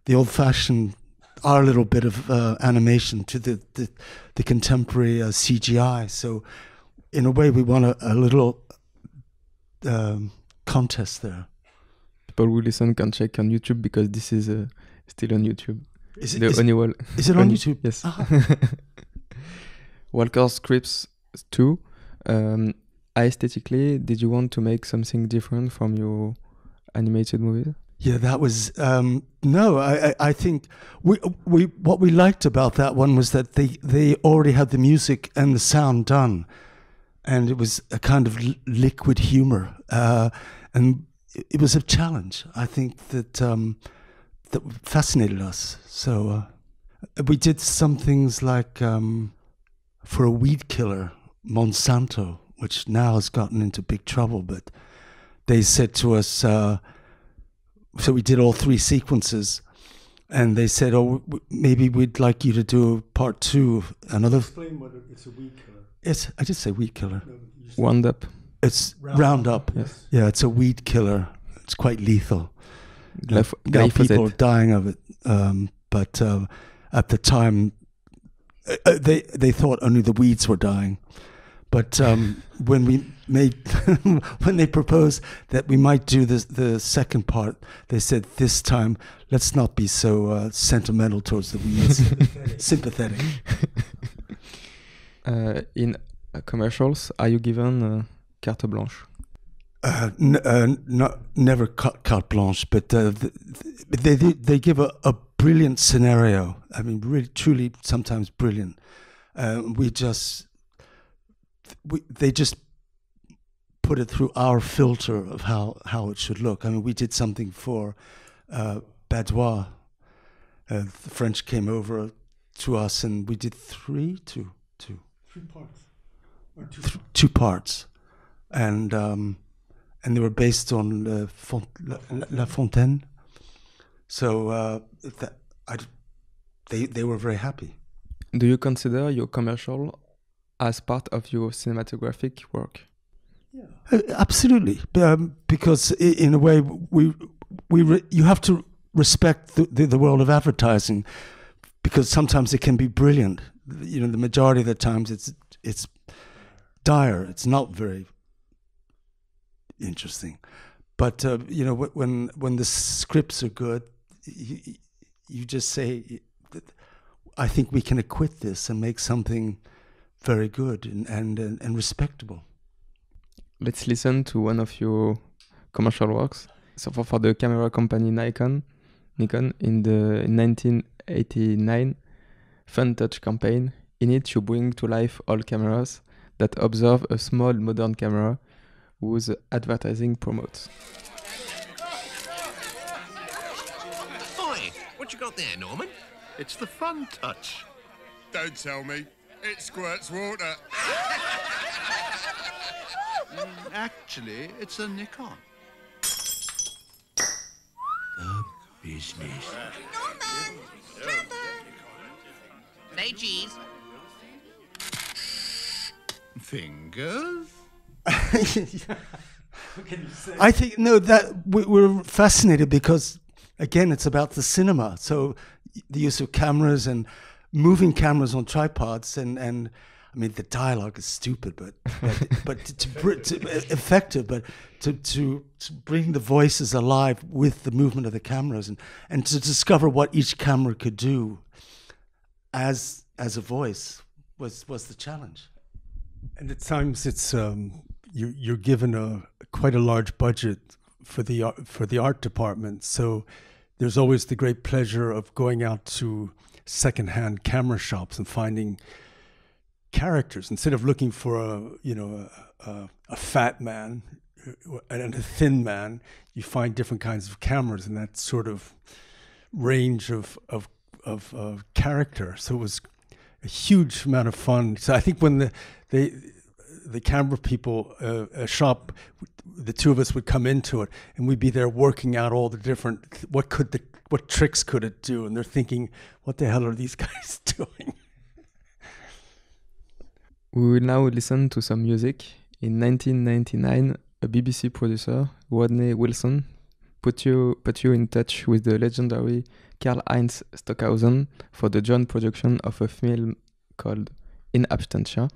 the old-fashioned, our little bit of animation to the contemporary CGI. So in a way, we won a little contest there. People who listen can check on YouTube because this is still on YouTube. Is it on YouTube? Yes. Walker Scripts 2. Aesthetically, did you want to make something different from your animated movies? Yeah, that was no. I think we what we liked about that one was that they already had the music and the sound done, and it was a kind of liquid humor, and it was a challenge. I think that that fascinated us. So we did some things like for a weed killer, Monsanto, which now has gotten into big trouble, but they said to us, so we did all 3 sequences, and they said, oh, maybe we'd like you to do part 2, another... Explain what it's a weed killer. Yes, I did say weed killer. No, Roundup. It's Roundup. Yes. Yeah, it's a weed killer. It's quite lethal. Now people are dying of it, but at the time, they thought only the weeds were dying. But when we made, when they proposed that we might do the second part, they said this time let's not be so sentimental towards the weeds, sympathetic. In commercials, are you given carte blanche? Never carte blanche, but they give a brilliant scenario. I mean, really, truly, sometimes brilliant. They just put it through our filter of how it should look. I mean, we did something for Badois. The French came over to us, and we did 3 parts. Two parts, and they were based on La Fontaine. So they were very happy. Do you consider your commercial as part of your cinematographic work? Yeah, absolutely. Because in a way, you have to respect the world of advertising, because sometimes it can be brilliant. You know, the majority of the times it's dire. It's not very interesting. But you know, when the scripts are good, you just say, I think we can acquit this and make something very good and respectable. Let's listen to one of your commercial works. So for the camera company Nikon in the 1989 Fun Touch campaign. In it, you bring to life all cameras that observe a small modern camera whose advertising promotes. Hi, what you got there, Norman? It's the Fun Touch. Don't tell me. It squirts water. Actually, it's a Nikon. The business. Norman! Trevor! Say cheese. Fingers? I think, no, that we're fascinated because, again, it's about the cinema. So the use of cameras and moving cameras on tripods, and I mean the dialogue is stupid, but effective, but to bring the voices alive with the movement of the cameras, and to discover what each camera could do as a voice was the challenge. And at times it's you're given quite a large budget for the art department, so there's always the great pleasure of going out to secondhand camera shops and finding characters. Instead of looking for a fat man and a thin man, you find different kinds of cameras in that sort of range of character. So it was a huge amount of fun. So I think when the camera people, a shop, the two of us would come into it, and we'd be there working out all the different, what tricks could it do? And they're thinking, what the hell are these guys doing? We will now listen to some music. In 1999, a BBC producer, Rodney Wilson, put you in touch with the legendary Karl-Heinz Stockhausen for the joint production of a film called In Absentia.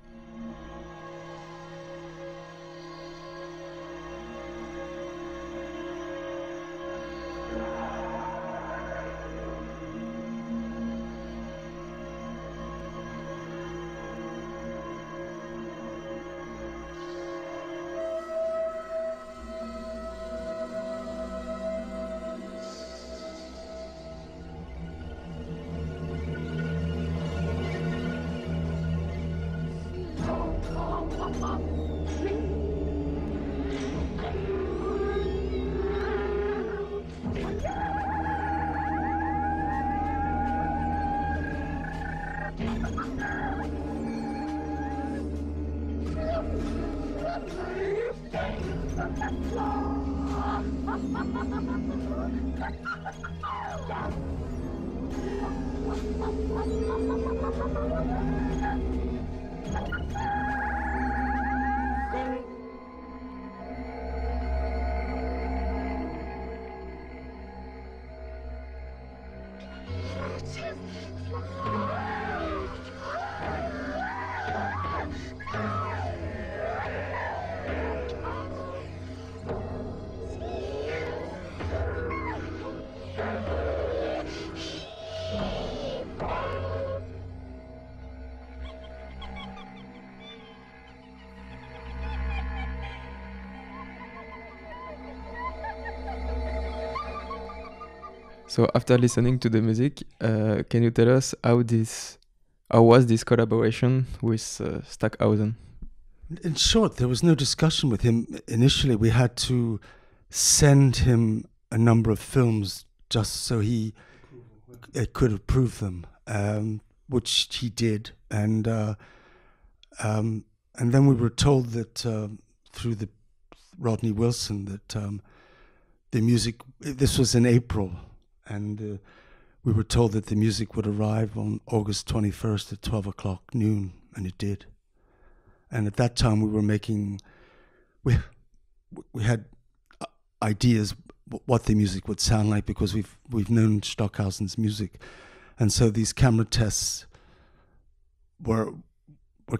So after listening to the music, can you tell us how was this collaboration with Stockhausen? In short, there was no discussion with him. Initially, we had to send him a number of films just so he could approve them, which he did. And then we were told that through the Rodney Wilson that the music, this was in April, and we were told that the music would arrive on August 21st at 12 o'clock noon, and it did. And at that time we were making, we had ideas what the music would sound like, because we've known Stockhausen's music. And so these camera tests were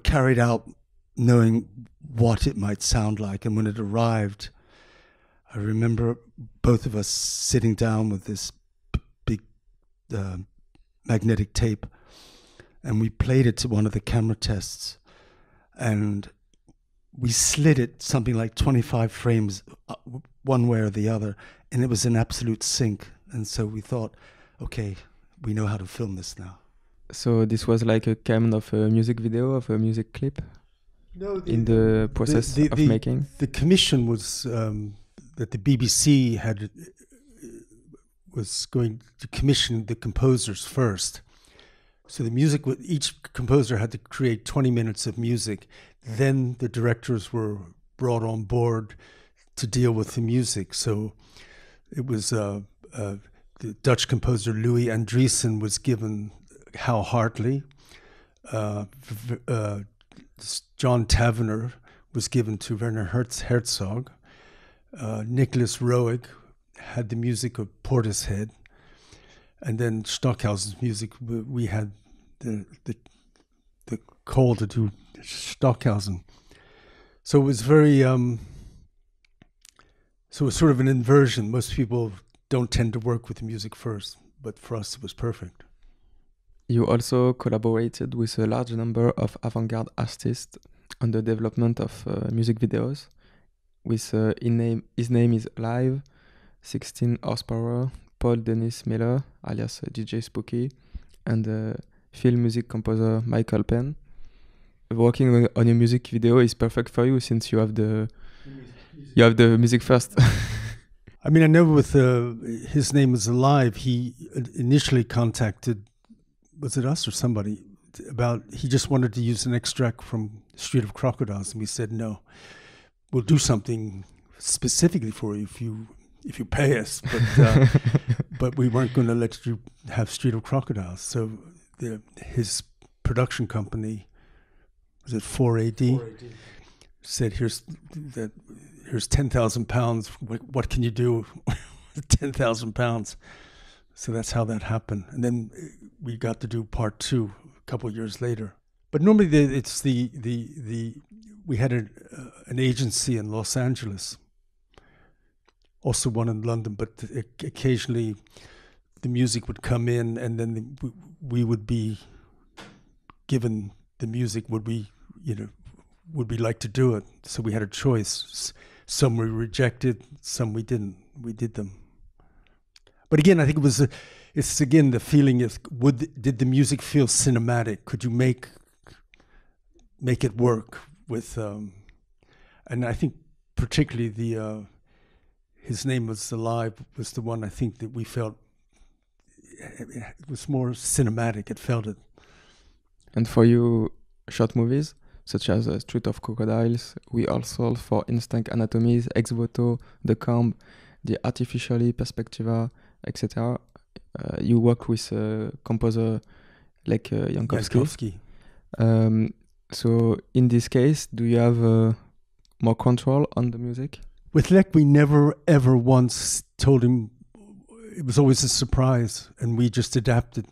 carried out knowing what it might sound like. And when it arrived, I remember both of us sitting down with this big magnetic tape, and we played it to one of the camera tests, and we slid it something like 25 frames one way or the other, and it was in absolute sync. And so we thought, okay, we know how to film this now. So this was like a kind of a music video, of a music clip? No, in the process of making? The commission was that the BBC was going to commission the composers first. So the music, each composer had to create 20 minutes of music. Then the directors were brought on board to deal with the music. So it was the Dutch composer Louis Andriessen was given Hal Hartley. John Tavener was given to Werner Herzog. Nicholas Roeg had the music of Portishead. and then Stockhausen's music. We had the call to do Stockhausen, so it was very. So it was sort of an inversion. Most people don't tend to work with music first, but for us it was perfect. You also collaborated with a large number of avant-garde artists on the development of music videos. With his name is Live, 16 Horsepower, Paul Denis Miller, alias DJ Spooky, and film music composer Michael Penn. Working on a music video is perfect for you since you have the music first. I mean, I know with his name is Alive, he initially contacted, was it us or somebody, he just wanted to use an extract from Street of Crocodiles, and we said no. We'll do something specifically for you if you pay us, but we weren't going to let you have Street of Crocodiles. So his production company, was it 4AD? Said here's £10,000. What can you do with £10,000? So that's how that happened, and then we got to do part 2 a couple of years later. But normally it's we had an agency in Los Angeles, also one in London, but occasionally the music would come in, and then we would be given the music. Would we like to do it? So we had a choice. Some we rejected, some we didn't. We did them. But again, I think it's again the feeling is, did the music feel cinematic? Could you make it work with? And I think particularly his name was Alive was the one I think that we felt it was more cinematic. It felt it. And for you, short movies such as Street of Crocodiles, We All Soul for Instinct Anatomies, Ex Voto, The Camp, The Artificially Perspectiva, etc. You work with a composer like Jankowski. So in this case, do you have more control on the music? With Lek, we never ever once told him. It was always a surprise, and we just adapted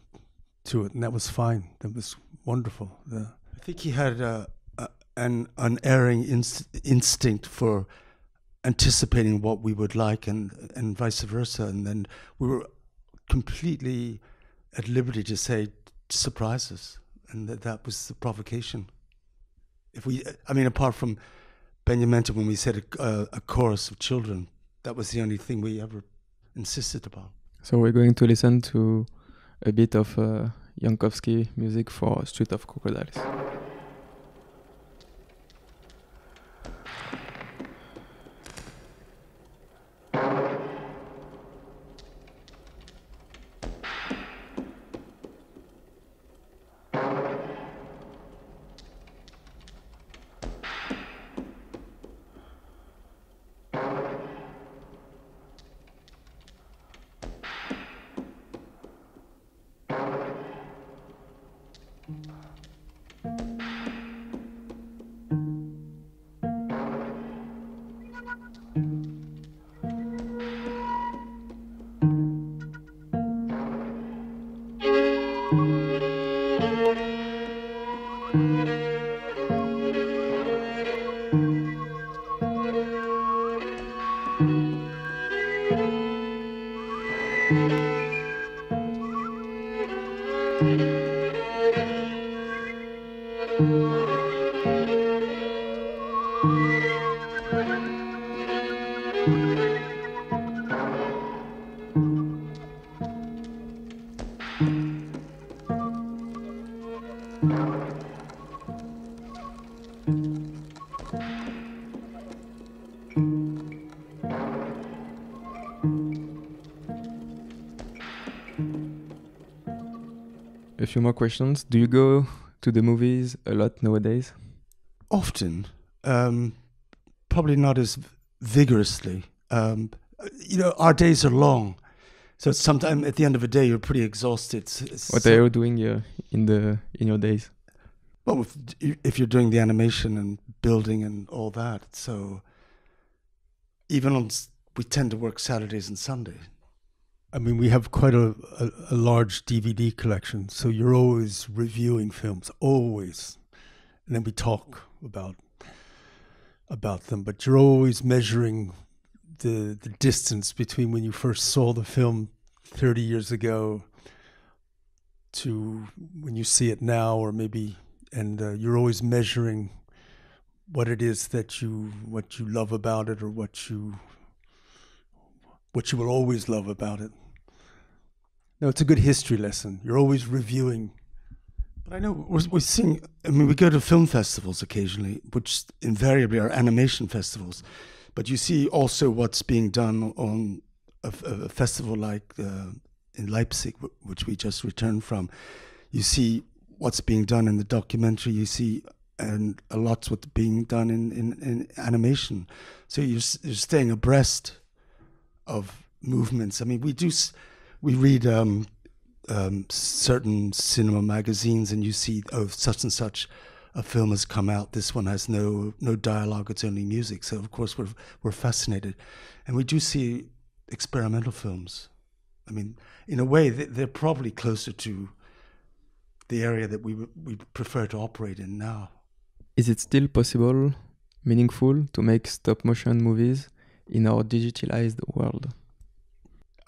to it, and that was fine. That was wonderful. I think he had an unerring instinct for anticipating what we would like, and vice versa. And then we were completely at liberty to say, surprise us, and that was the provocation. Apart from Benjamenta, when we said a chorus of children, that was the only thing we ever insisted upon. So we're going to listen to a bit of Jankowski music for Street of Crocodiles. A few more questions. Do you go to the movies a lot nowadays? Often, probably not as vigorously. Our days are long, so sometimes at the end of the day you're pretty exhausted. What are you doing in your days? Well, if you're doing the animation and building and all that, so we tend to work Saturdays and Sundays. I mean, we have quite a large DVD collection, so you're always reviewing films, always. And then we talk about them, but you're always measuring the distance between when you first saw the film 30 years ago to when you see it now, or maybe, and you're always measuring what it is what you love about it, or what you will always love about it. No, it's a good history lesson. You're always reviewing. But I know we're seeing, I mean, we go to film festivals occasionally, which invariably are animation festivals. But you see also what's being done on a festival like in Leipzig, which we just returned from. You see what's being done in the documentary. You see and a lot's what's being done in animation. So you're staying abreast of movements. I mean, we read certain cinema magazines, and you see, oh, such and such a film has come out. This one has no dialogue; it's only music. So of course we're fascinated, and we do see experimental films. I mean, in a way, they're probably closer to the area that we prefer to operate in now. Is it still possible, meaningful, to make stop-motion movies in our digitalized world?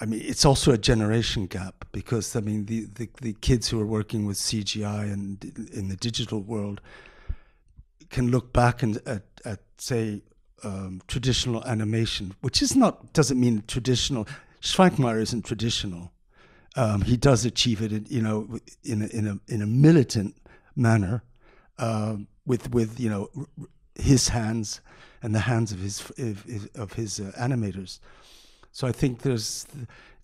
I mean, it's also a generation gap, because I mean the kids who are working with CGI and in the digital world can look back at say traditional animation, which doesn't mean traditional. Schweikmeyer isn't traditional. He does achieve it, in a militant manner, with his hands and the hands of his animators. So I think it's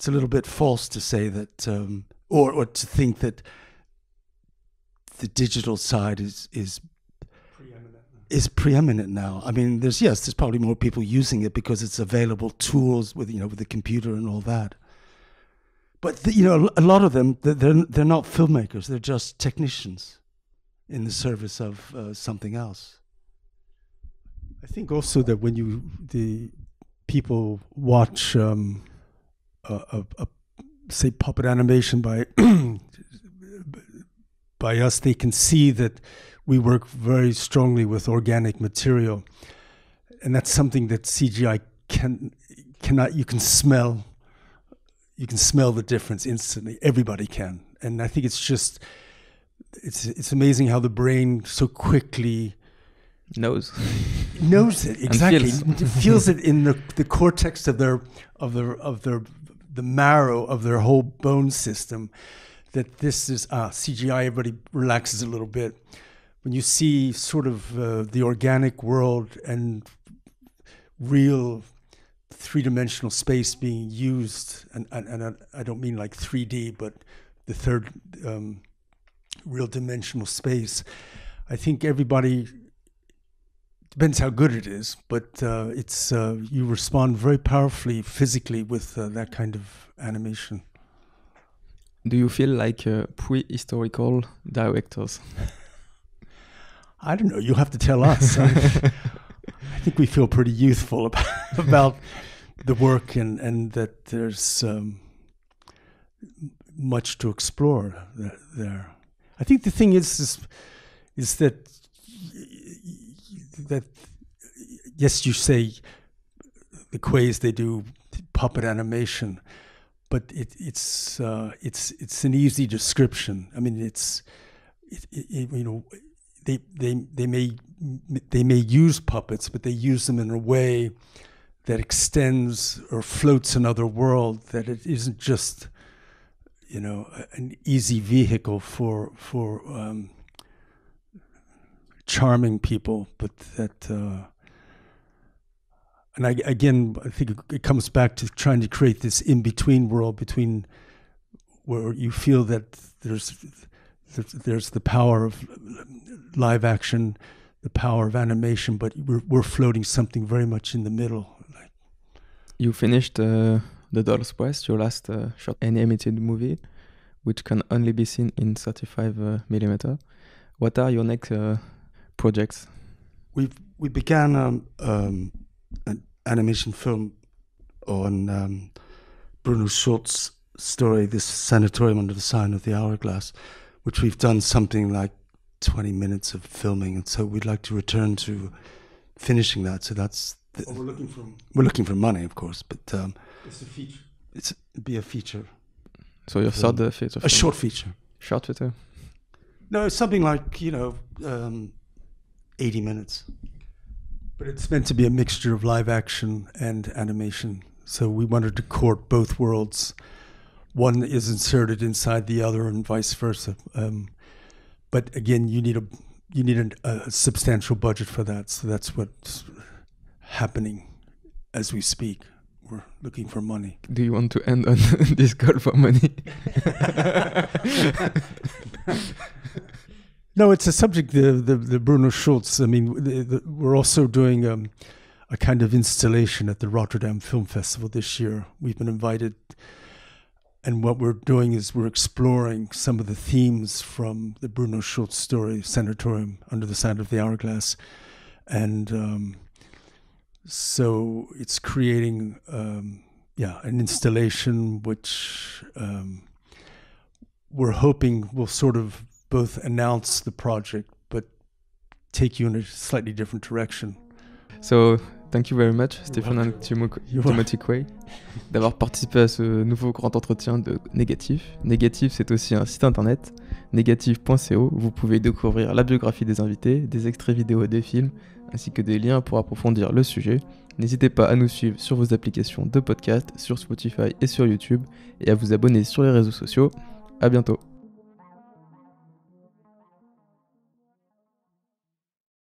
a little bit false to say that, or to think that the digital side is preeminent now. I mean, there's probably more people using it because it's available tools with the computer and all that. But a lot of them, they're not filmmakers. They're just technicians in the service of something else. I think also that when the people watch say puppet animation by us, they can see that we work very strongly with organic material, and that's something that CGI cannot. You can smell the difference instantly. Everybody can, and I think it's amazing how the brain so quickly knows it exactly. Feels it in the cortex of the marrow of their whole bone system, that this is CGI. Everybody relaxes a little bit when you see sort of the organic world and real three-dimensional space being used, and I don't mean like 3D, but the third real dimensional space. I think everybody, depends how good it is, but it's you respond very powerfully physically with that kind of animation. Do you feel like prehistorical directors? I don't know. You'll have to tell us. I think we feel pretty youthful about the work, and that there's much to explore there. I think the thing is that yes, you say the Quays, they do puppet animation, but it's an easy description. I mean, they may use puppets, but they use them in a way that extends or floats another world, that it isn't just an easy vehicle for charming people, but that and I think it comes back to trying to create this in-between world, between where you feel that there's the power of live action, the power of animation, but we're floating something very much in the middle. You finished The Doll's Breast, your last short animated movie, which can only be seen in 35mm. What are your next projects? We began an animation film on Bruno Schult's story, this sanatorium under the sign of the hourglass, which we've done something like 20 minutes of filming, and so we'd like to return to finishing that. So that's we're looking for money, of course, but it's a feature. It'd be a feature. So your third feature film? A short feature. Short feature? No, it's something like 80 minutes. But it's meant to be a mixture of live action and animation. So we wanted to court both worlds. One is inserted inside the other, and vice versa. But again, you need a substantial budget for that. So that's what's happening as we speak. We're looking for money. Do you want to end on this call for money? No, it's a subject, the Bruno Schultz. I mean, we're also doing a kind of installation at the Rotterdam Film Festival this year. We've been invited, and what we're doing is we're exploring some of the themes from the Bruno Schultz story, Sanatorium Under the Sign of the Hourglass. And so it's creating an installation which we're hoping will sort of both announce the project but take you in a slightly different direction. So, thank you very much, Stephen and Timothy Quay, d'avoir participé à ce nouveau grand entretien de Négatif. Négatif, c'est aussi un site internet, négatif.co. Vous pouvez y découvrir la biographie des invités, des extraits vidéo des films, ainsi que des liens pour approfondir le sujet. N'hésitez pas à nous suivre sur vos applications de podcast, sur Spotify et sur YouTube, et à vous abonner sur les réseaux sociaux. À bientôt.